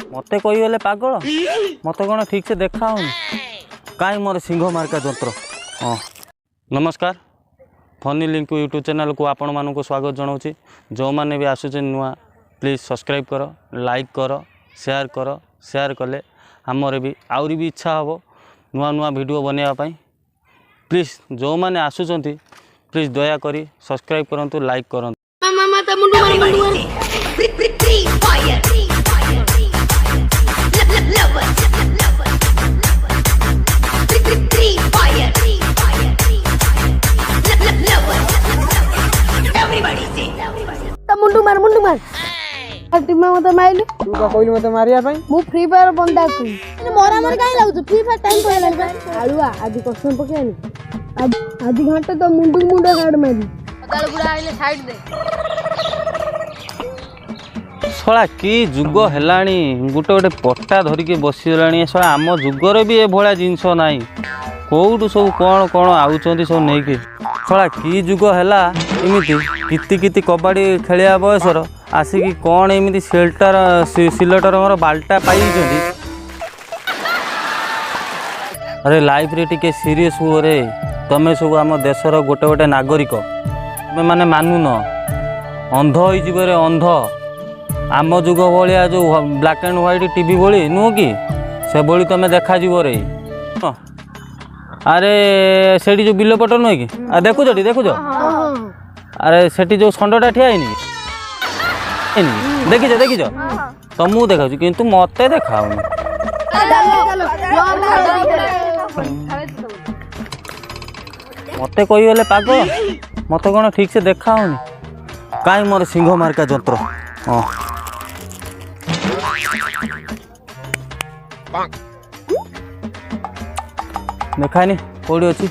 मते कही गले पागल मते कौन ठीक से देखा कहीं मोर सिंह मार्का जंत्र। हाँ नमस्कार फनी लिंकु यूट्यूब चैनल को आपण मानक स्वागत जनाऊँगी। जो मैंने भी आसुचे नुआ प्लीज सब्सक्राइब कर लाइक कर शेयर कले आमर भी आउरी भी इच्छा हम नुआ नुआ वीडियो बनवाई। प्लीज जो मैंने आसुचंती प्लीज दया करी सब्सक्राइब करंतु लाइक करंतु। मुंडू मार टीमा मते माइलु तू का कहली मते मारिया पई मु फ्री फायर बंदा कई मोरा मोर काई लागु फ्री फायर टाइम पळला बा आलुआ आदि कसम पकेनी आदि घंटे तो मुंडू गाड मारी अदाल गुडा आइले साइड दे सला की जुग हेलाणी गोटे गोटे पट्टा धरिके बसीगलाणी। सला आम जुगर भी ए भला जिनस नाई कौटू सब कौन कौन आउचंती सब नहीं सला की जुग हैला इमिति किति किति कबाड़ी खेलिया बयसर आसिकी कौन एमती सिलेटर मोर बाल्टा पाई। अरे लाइफ रे टिके सीरियस हुओ रे तमे सब आम देशर गोटे गोटे नागरिक तमे माने मानुन अंध हो रे अंध आम जुग भाया जो ब्लैक एंड व्हाइट टीवी भली नुह कि से भली तमे देखा जीव रे। अरे सेठी जो बिल पट नुह कि देखुच देखुच अरे सेठी जो षंडटा ठिया देखिच देखिच तुमको देखा किंतु मत देखा मत कही गले पागल मत कौन ठीक से देखा कहीं मोर सिंह मार्का जंत्र। हाँ देखानी कौड़ी अच्छी